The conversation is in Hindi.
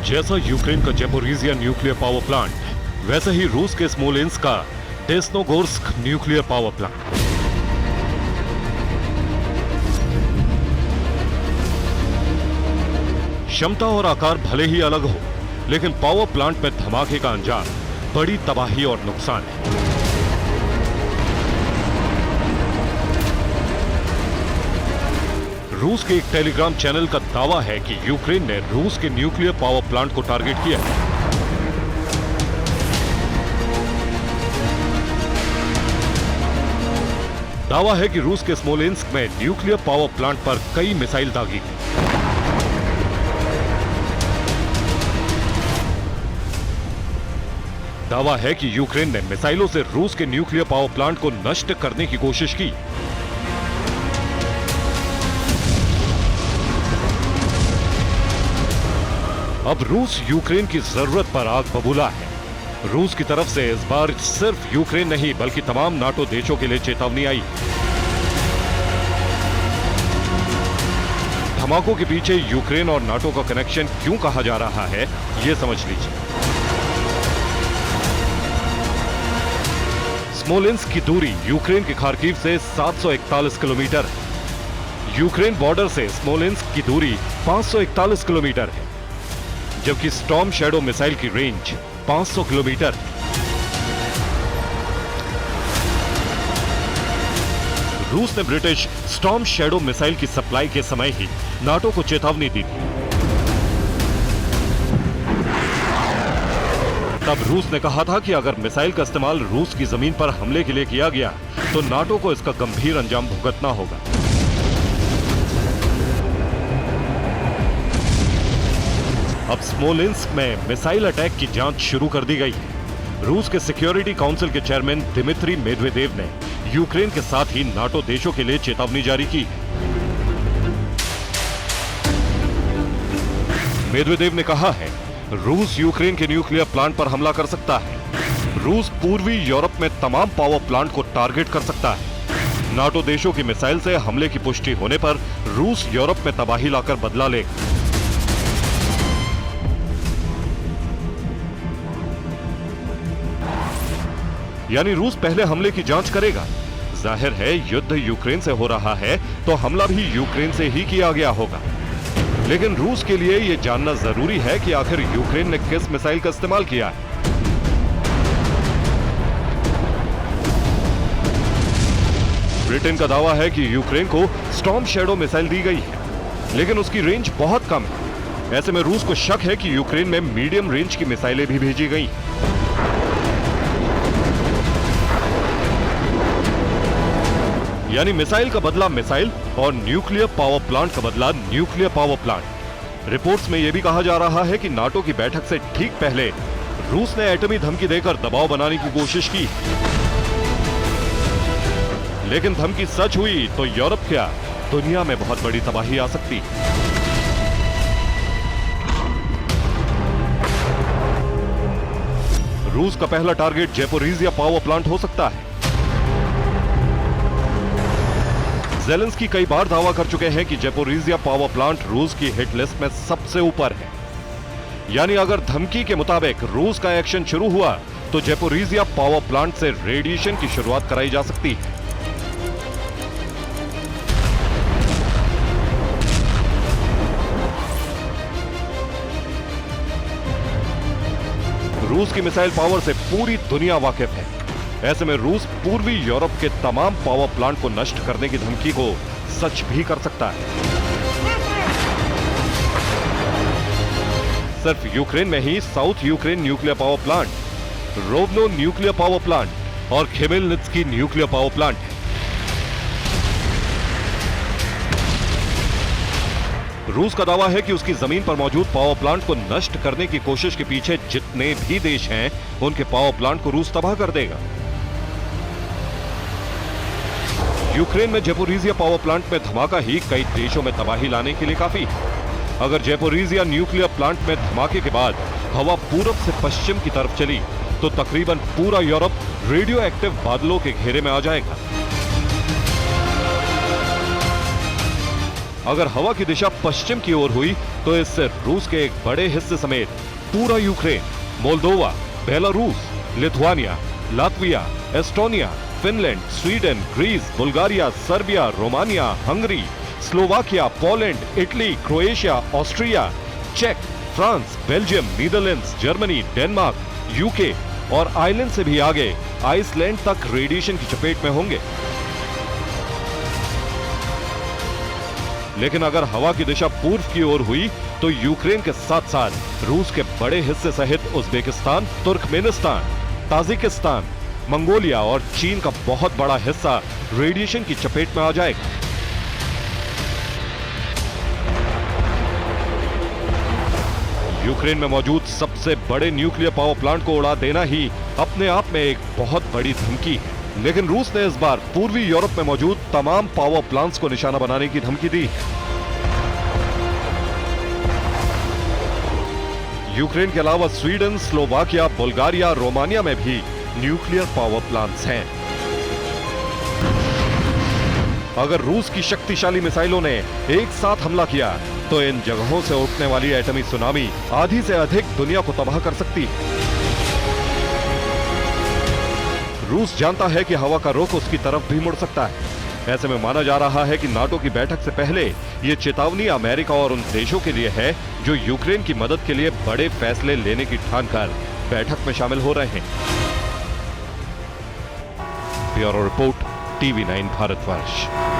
जैसा यूक्रेन का ज़ैपोरिज़िया न्यूक्लियर पावर प्लांट, वैसे ही रूस के स्मोलेंस्क का टेस्नोगोर्स्क न्यूक्लियर पावर प्लांट। क्षमता और आकार भले ही अलग हो, लेकिन पावर प्लांट में धमाके का अंजाम बड़ी तबाही और नुकसान है। रूस के एक टेलीग्राम चैनल का दावा है कि यूक्रेन ने रूस के न्यूक्लियर पावर प्लांट को टारगेट किया है। दावा है कि रूस के स्मोलेंस्क में न्यूक्लियर पावर प्लांट पर कई मिसाइल दागी गई। दावा है कि यूक्रेन ने मिसाइलों से रूस के न्यूक्लियर पावर प्लांट को नष्ट करने की कोशिश की। अब रूस यूक्रेन की जरूरत पर आग बबूला है। रूस की तरफ से इस बार सिर्फ यूक्रेन नहीं बल्कि तमाम नाटो देशों के लिए चेतावनी आई। धमाकों के पीछे यूक्रेन और नाटो का कनेक्शन क्यों कहा जा रहा है, यह समझ लीजिए। स्मोलेंस्क की दूरी यूक्रेन के खार्किव से 741 किलोमीटर है। यूक्रेन बॉर्डर से स्मोलेंस्क की दूरी 541 किलोमीटर है, जबकि स्टॉर्म शैडो मिसाइल की रेंज 500 किलोमीटर है। रूस ने ब्रिटिश स्टॉर्म शैडो मिसाइल की सप्लाई के समय ही नाटो को चेतावनी दी थी। तब रूस ने कहा था कि अगर मिसाइल का इस्तेमाल रूस की जमीन पर हमले के लिए किया गया तो नाटो को इसका गंभीर अंजाम भुगतना होगा। अब स्मोलेंस्क में मिसाइल अटैक की जांच शुरू कर दी गई है। रूस के सिक्योरिटी काउंसिल के चेयरमैन दिमित्री मेदवेदेव ने यूक्रेन के साथ ही नाटो देशों के लिए चेतावनी जारी की। मेदवेदेव ने कहा है, रूस यूक्रेन के न्यूक्लियर प्लांट पर हमला कर सकता है। रूस पूर्वी यूरोप में तमाम पावर प्लांट को टारगेट कर सकता है। नाटो देशों की मिसाइल से हमले की पुष्टि होने पर रूस यूरोप में तबाही लाकर बदला लेगा। यानी रूस पहले हमले की जांच करेगा। जाहिर है युद्ध यूक्रेन से हो रहा है तो हमला भी यूक्रेन से ही किया गया होगा। लेकिन रूस के लिए यह जानना जरूरी है कि आखिर यूक्रेन ने किस मिसाइल का इस्तेमाल किया है। ब्रिटेन का दावा है कि यूक्रेन को स्टॉर्म शैडो मिसाइल दी गई है, लेकिन उसकी रेंज बहुत कम है। ऐसे में रूस को शक है कि यूक्रेन में मीडियम रेंज की मिसाइलें भी भेजी गई। यानी मिसाइल का बदला मिसाइल और न्यूक्लियर पावर प्लांट का बदला न्यूक्लियर पावर प्लांट। रिपोर्ट्स में यह भी कहा जा रहा है कि नाटो की बैठक से ठीक पहले रूस ने एटमी धमकी देकर दबाव बनाने की कोशिश की, लेकिन धमकी सच हुई तो यूरोप क्या दुनिया में बहुत बड़ी तबाही आ सकती। रूस का पहला टारगेट ज़ैपोरिज़िया पावर प्लांट हो सकता है। ज़ेलेंस्की कई बार दावा कर चुके हैं कि ज़ैपोरिज़िया पावर प्लांट रूस की हिट लिस्ट में सबसे ऊपर है। यानी अगर धमकी के मुताबिक रूस का एक्शन शुरू हुआ तो ज़ैपोरिज़िया पावर प्लांट से रेडिएशन की शुरुआत कराई जा सकती है। रूस की मिसाइल पावर से पूरी दुनिया वाकिफ है। ऐसे में रूस पूर्वी यूरोप के तमाम पावर प्लांट को नष्ट करने की धमकी को सच भी कर सकता है। सिर्फ यूक्रेन में ही south Ukraine nuclear power plant, Rovno nuclear power plant और खेमेलनित्स्की न्यूक्लियर पावर प्लांट है। रूस का दावा है कि उसकी जमीन पर मौजूद पावर प्लांट को नष्ट करने की कोशिश के पीछे जितने भी देश हैं, उनके पावर प्लांट को रूस तबाह कर देगा। यूक्रेन में ज़ैपोरिज़िया पावर प्लांट में धमाका ही कई देशों में तबाही लाने के लिए काफी है। अगर ज़ैपोरिज़िया न्यूक्लियर प्लांट में धमाके के बाद हवा पूरब से पश्चिम की तरफ चली तो तकरीबन पूरा यूरोप रेडियो एक्टिव बादलों के घेरे में आ जाएगा। अगर हवा की दिशा पश्चिम की ओर हुई तो इससे रूस के एक बड़े हिस्से समेत पूरा Ukraine, Moldova, Belarus, Lithuania, Latvia, Estonia, Finland, Sweden, Greece, Bulgaria, Serbia, Romania, Hungary, Slovakia, Poland, Italy, Croatia, Austria, चेक, France, Belgium, Netherlands, Germany, Denmark, UK और आयरलैंड से भी आगे आइसलैंड तक रेडिएशन की चपेट में होंगे। लेकिन अगर हवा की दिशा पूर्व की ओर हुई तो यूक्रेन के साथ साथ रूस के बड़े हिस्से सहित उज्बेकिस्तान, तुर्कमेनिस्तान, ताजिकिस्तान, मंगोलिया और चीन का बहुत बड़ा हिस्सा रेडिएशन की चपेट में आ जाएगा। यूक्रेन में मौजूद सबसे बड़े न्यूक्लियर पावर प्लांट को उड़ा देना ही अपने आप में एक बहुत बड़ी धमकी है। लेकिन रूस ने इस बार पूर्वी यूरोप में मौजूद तमाम पावर प्लांट्स को निशाना बनाने की धमकी दी। यूक्रेन के अलावा स्वीडन, स्लोवाकिया, बुल्गारिया, रोमानिया में भी न्यूक्लियर पावर प्लांट्स हैं। अगर रूस की शक्तिशाली मिसाइलों ने एक साथ हमला किया तो इन जगहों से उठने वाली एटमी सुनामी आधी से अधिक दुनिया को तबाह कर सकती है। रूस जानता है कि हवा का रुख उसकी तरफ भी मुड़ सकता है। ऐसे में माना जा रहा है कि नाटो की बैठक से पहले ये चेतावनी अमेरिका और उन देशों के लिए है जो यूक्रेन की मदद के लिए बड़े फैसले लेने की ठान कर बैठक में शामिल हो रहे हैं। Bureau report, TV9 Bharatvarsh.